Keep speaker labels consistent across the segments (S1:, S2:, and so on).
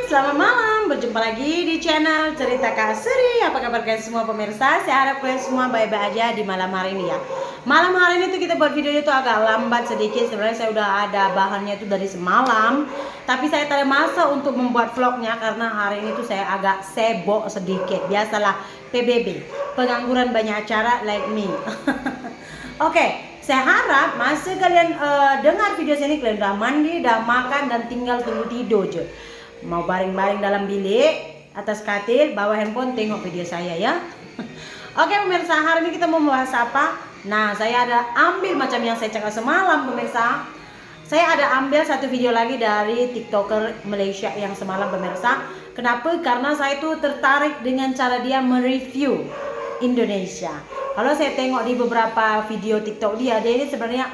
S1: Selamat malam, berjumpa lagi di channel Cerita Kak Sri. Apa kabar kalian semua pemirsa? Saya harap kalian semua baik-baik aja di malam hari ini ya. Malam hari ini tuh kita buat video itu agak lambat sedikit. Sebenarnya saya udah ada bahannya itu dari semalam, tapi saya tak ada masa untuk membuat vlognya karena hari ini tuh saya agak sibuk sedikit. Biasalah PBB, pengangguran banyak acara like me. Oke. Saya harap masa kalian dengar video ini kalian udah mandi, udah makan dan tinggal tunggu tidur aja. Mau baring-baring dalam bilik, atas katil, bawa handphone, tengok video saya ya. Oke pemirsa, hari ini kita mau membahas apa? Nah, saya ada ambil macam yang saya cakap semalam pemirsa. Saya ada ambil satu video lagi dari TikToker Malaysia yang semalam pemirsa. Kenapa? Karena saya tuh tertarik dengan cara dia mereview Indonesia. Kalau saya tengok di beberapa video TikTok dia ini sebenarnya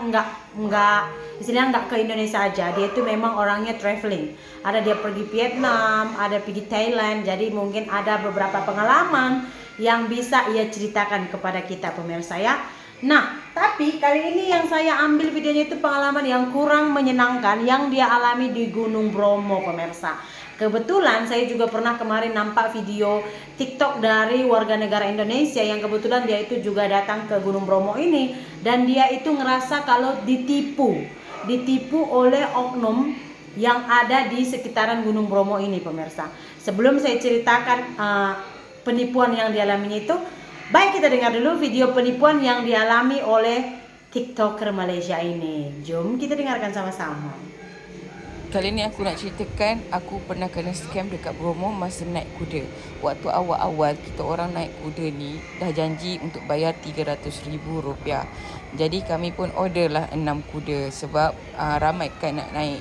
S1: istilahnya enggak ke Indonesia aja. Dia itu memang orangnya traveling. Ada dia pergi Vietnam, ada pergi Thailand. Jadi mungkin ada beberapa pengalaman yang bisa ia ceritakan kepada kita pemirsa ya. Nah, tapi kali ini yang saya ambil videonya itu pengalaman yang kurang menyenangkan yang dia alami di Gunung Bromo pemirsa. Kebetulan saya juga pernah kemarin nampak video TikTok dari warga negara Indonesia yang kebetulan dia itu juga datang ke Gunung Bromo ini dan dia itu ngerasa kalau ditipu oleh oknum yang ada di sekitaran Gunung Bromo ini pemirsa. Sebelum saya ceritakan penipuan yang dialaminya itu, baik kita dengar dulu video penipuan yang dialami oleh TikToker Malaysia ini. Jom kita dengarkan sama-sama.
S2: Kali ni aku nak ceritakan aku pernah kena scam dekat Bromo masa naik kuda. Waktu awal-awal kita orang naik kuda ni dah janji untuk bayar RM300,000. Jadi kami pun orderlah 6 kuda sebab ramai kan nak naik.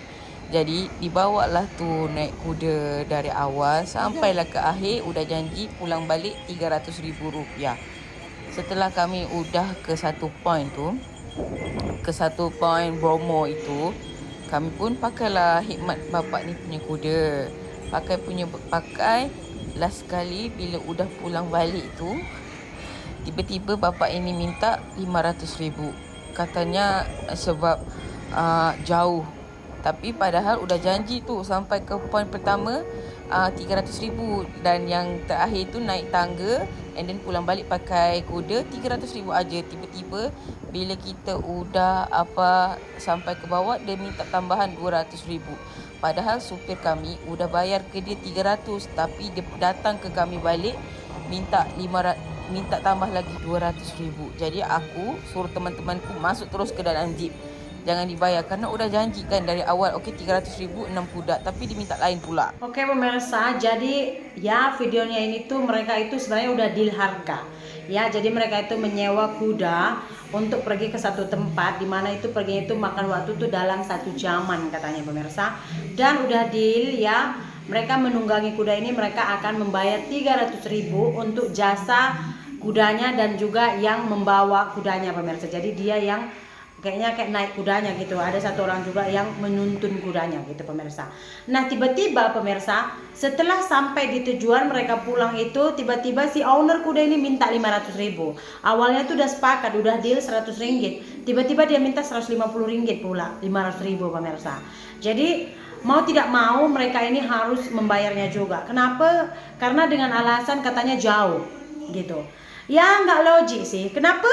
S2: Jadi dibawalah tu naik kuda dari awal sampailah ke akhir udah janji pulang balik RM300,000. Setelah kami udah ke satu point Bromo itu, kami pun pakailah hikmat bapak ni punya kuda. Pakai last sekali bila udah pulang balik tu, tiba-tiba bapak ini minta RM500,000. Katanya sebab jauh. Tapi padahal udah janji tu sampai ke point pertama RM300,000 dan yang terakhir tu naik tangga and then pulang balik pakai kuda RM300,000 aja. Tiba-tiba bila kita udah sampai ke bawah dia minta tambahan RM200,000. Padahal supir kami udah bayar ke dia RM300 tapi dia datang ke kami balik minta tambah lagi RM200,000. Jadi aku suruh teman-temanku masuk terus ke dalam jeep. Jangan dibayar karena udah janji kan dari awal okey RM300,000 6 kuda tapi diminta lain pula.
S1: Oke pemirsa, jadi ya videonya ini tuh mereka itu sebenarnya udah deal harga. Ya, jadi mereka itu menyewa kuda untuk pergi ke satu tempat di mana itu perginya itu makan waktu tuh dalam 1 jaman katanya pemirsa. Dan udah deal ya, mereka menunggangi kuda ini mereka akan membayar RM300,000 untuk jasa kudanya dan juga yang membawa kudanya pemirsa. Jadi dia yang kayaknya kayak naik kudanya gitu. Ada satu orang juga yang menuntun kudanya gitu pemirsa. Nah tiba-tiba pemirsa, setelah sampai di tujuan mereka pulang itu, tiba-tiba si owner kuda ini minta RM500,000. Awalnya tuh udah sepakat, udah deal RM100. Tiba-tiba dia minta RM150 pula, RM500,000 pemirsa. Jadi mau tidak mau mereka ini harus membayarnya juga. Kenapa? Karena dengan alasan katanya jauh gitu. Ya nggak logik sih. Kenapa?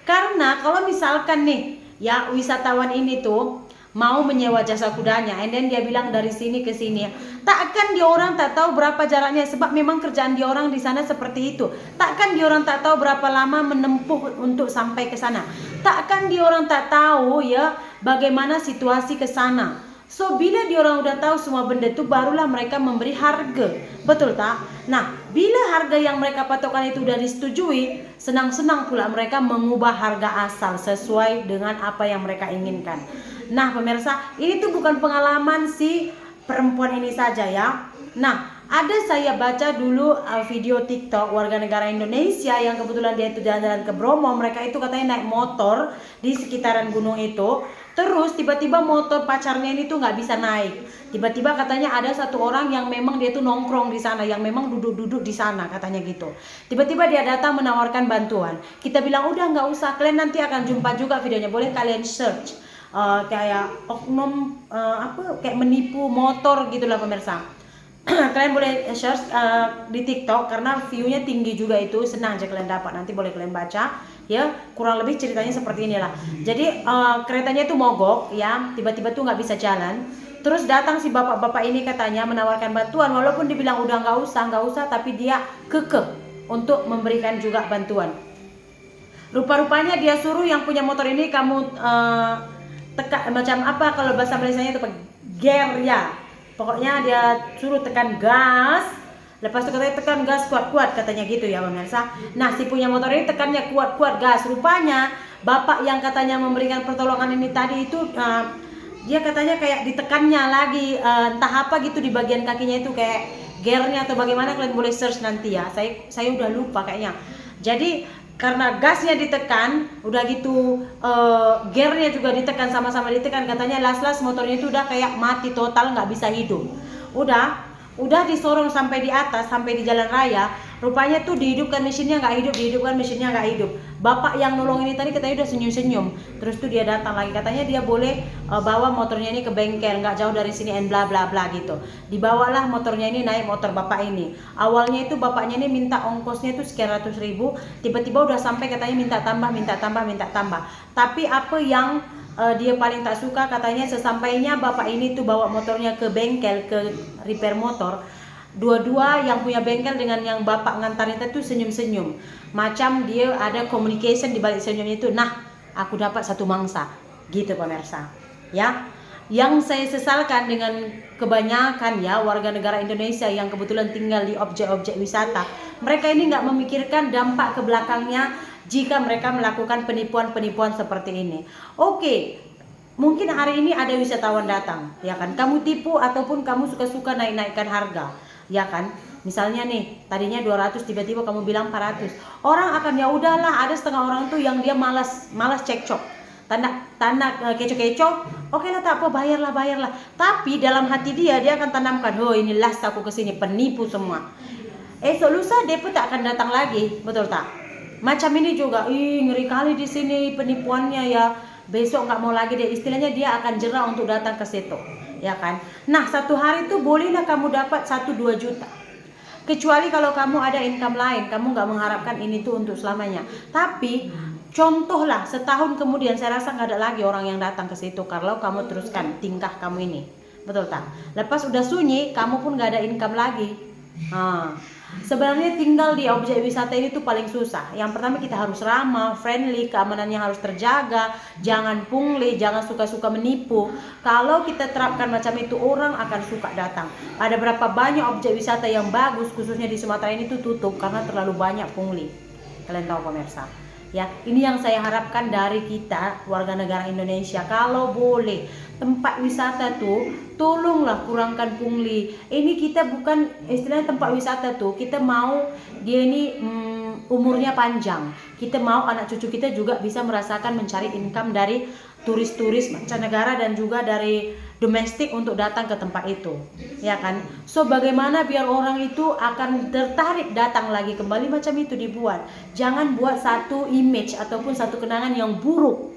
S1: Karena kalau misalkan nih ya wisatawan ini tuh mau menyewa jasa kudanya and then dia bilang dari sini ke sini, takkan dia orang tak tahu berapa jaraknya sebab memang kerjaan dia orang di sana seperti itu. Takkan dia orang tak tahu berapa lama menempuh untuk sampai ke sana. Takkan dia orang tak tahu ya bagaimana situasi ke sana. So bila dia orang udah tahu semua benda itu barulah mereka memberi harga. Betul tak? Nah, bila harga yang mereka patokan itu udah disetujui, senang-senang pula mereka mengubah harga asal sesuai dengan apa yang mereka inginkan. Nah, pemirsa, ini tuh bukan pengalaman si perempuan ini saja ya. Nah, ada saya baca dulu video TikTok warga negara Indonesia yang kebetulan dia itu jalan-jalan ke Bromo. Mereka itu katanya naik motor di sekitaran gunung itu. Terus tiba-tiba motor pacarnya ini tuh nggak bisa naik. Tiba-tiba katanya ada satu orang yang memang dia tuh nongkrong di sana, yang memang duduk-duduk di sana katanya gitu. Tiba-tiba dia datang menawarkan bantuan. Kita bilang udah nggak usah, kalian nanti akan jumpa juga videonya. Boleh kalian search kayak oknum kayak menipu motor gitulah pemirsa. Kalian boleh search di TikTok karena view-nya tinggi juga itu, senang aja kalian dapat. Nanti boleh kalian baca ya, kurang lebih ceritanya seperti inilah. Jadi keretanya itu mogok ya, tiba-tiba tuh nggak bisa jalan. Terus datang si bapak-bapak ini katanya menawarkan bantuan, walaupun dibilang udah nggak usah, tapi dia kekeh untuk memberikan juga bantuan. Rupa-rupanya dia suruh yang punya motor ini, kamu tekan macam apa kalau bahasa Malaysianya itu gear ya. Pokoknya dia suruh tekan gas. Lepas itu katanya tekan gas kuat-kuat katanya gitu ya pemirsa. Nah si punya motor ini tekannya kuat-kuat gas. Rupanya bapak yang katanya memberikan pertolongan ini tadi itu dia katanya kayak ditekannya lagi entah apa gitu di bagian kakinya itu, kayak gearnya atau bagaimana, kalian boleh search nanti ya. Saya udah lupa kayaknya. Jadi karena gasnya ditekan, udah gitu gearnya juga ditekan, sama-sama ditekan, katanya las-las motornya itu udah kayak mati total, nggak bisa hidup. Udah disorong sampai di atas, sampai di jalan raya. Rupanya tuh dihidupkan mesinnya nggak hidup, dihidupkan mesinnya nggak hidup. Bapak yang nolong ini tadi katanya udah senyum-senyum. Terus tuh dia datang lagi, katanya dia boleh bawa motornya ini ke bengkel, nggak jauh dari sini, and bla bla bla gitu. Dibawalah motornya ini, naik motor bapak ini. Awalnya itu bapaknya ini minta ongkosnya itu sekian ratus ribu, tiba-tiba udah sampai katanya minta tambah. Tapi apa yang dia paling tak suka, katanya sesampainya bapak ini tuh bawa motornya ke bengkel, ke repair motor, dua-dua yang punya bengkel dengan yang bapak ngantarin itu senyum-senyum, macam dia ada communication di balik senyumnya itu. Nah, aku dapat satu mangsa gitu pemirsa ya. Yang saya sesalkan dengan kebanyakan ya warga negara Indonesia yang kebetulan tinggal di objek-objek wisata, mereka ini nggak memikirkan dampak ke belakangnya jika mereka melakukan penipuan-penipuan seperti ini. Oke, mungkin hari ini ada wisatawan datang, ya kan? Kamu tipu ataupun kamu suka-suka naik-naikkan harga, ya kan? Misalnya nih, tadinya 200, tiba-tiba kamu bilang 400. Orang akan ya udahlah, ada setengah orang tuh yang dia malas cekcok. Tanda kecoh-kecoh, oke lah tak apa, bayarlah. Tapi dalam hati dia akan tanamkan, oh ini last aku kesini, penipu semua. Esok lusa dia pun tak akan datang lagi, betul tak? Macam ini juga, ngeri kali di sini penipuannya ya. Besok nggak mau lagi deh, istilahnya dia akan jerah untuk datang ke situ, ya kan? Nah satu hari itu bolehlah kamu dapat 1-2 juta. Kecuali kalau kamu ada income lain, kamu nggak mengharapkan ini tuh untuk selamanya. Tapi contohlah setahun kemudian, saya rasa nggak ada lagi orang yang datang ke situ kalau kamu teruskan tingkah kamu ini, betul tak? Lepas udah sunyi, kamu pun nggak ada income lagi. Sebenarnya tinggal di objek wisata ini tuh paling susah. Yang pertama kita harus ramah, friendly, keamanannya harus terjaga, jangan pungli, jangan suka-suka menipu. Kalau kita terapkan macam itu, orang akan suka datang. Ada berapa banyak objek wisata yang bagus, khususnya di Sumatera ini tuh tutup karena terlalu banyak pungli. Kalian tahu pemirsa? Ya, ini yang saya harapkan dari kita warga negara Indonesia. Kalau boleh tempat wisata tuh tolonglah kurangkan pungli. Ini kita bukan istilahnya tempat wisata tuh, kita mau dia ini umurnya panjang. Kita mau anak cucu kita juga bisa merasakan mencari income dari turis-turis mancanegara dan juga dari domestik untuk datang ke tempat itu, ya kan? So bagaimana biar orang itu akan tertarik datang lagi kembali, macam itu dibuat. Jangan buat satu image ataupun satu kenangan yang buruk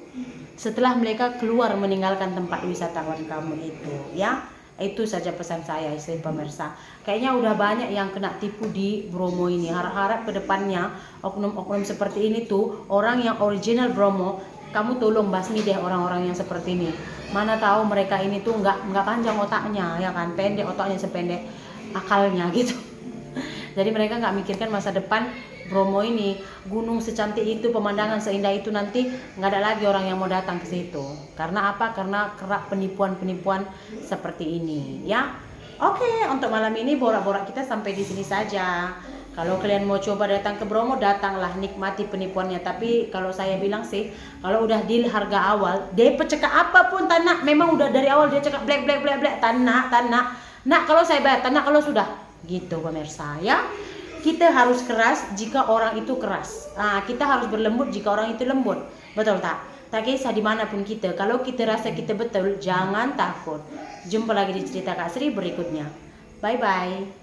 S1: setelah mereka keluar meninggalkan tempat wisatawan kamu itu, ya. Itu saja pesan saya, istri pemirsa. Kayaknya udah banyak yang kena tipu di Bromo ini. Harap-harap ke depannya oknum-oknum seperti ini tuh, orang yang original Bromo, kamu tolong basmi deh orang-orang yang seperti ini. Mana tahu mereka ini tuh nggak panjang otaknya, ya kan? Pendek otaknya, sependek akalnya gitu. Jadi mereka nggak mikirkan masa depan Bromo ini, gunung secantik itu, pemandangan seindah itu, nanti nggak ada lagi orang yang mau datang ke situ. Karena apa? Karena kerap penipuan-penipuan seperti ini, ya. Oke, untuk malam ini borak-borak kita sampai di sini saja. Kalau kalian mau coba datang ke Bromo, datanglah, nikmati penipuannya. Tapi kalau saya bilang sih, kalau udah deal harga awal, dia cekak apapun tanah, memang udah dari awal dia cekak black tanah. Nah, kalau saya bayar tanah kalau sudah gitu pemirsa, ya. Kita harus keras jika orang itu keras. Kita harus berlembut jika orang itu lembut. Betul tak? Tak kisah dimanapun kita. Kalau kita rasa kita betul, jangan takut. Jumpa lagi di cerita Kak Sri berikutnya. Bye-bye.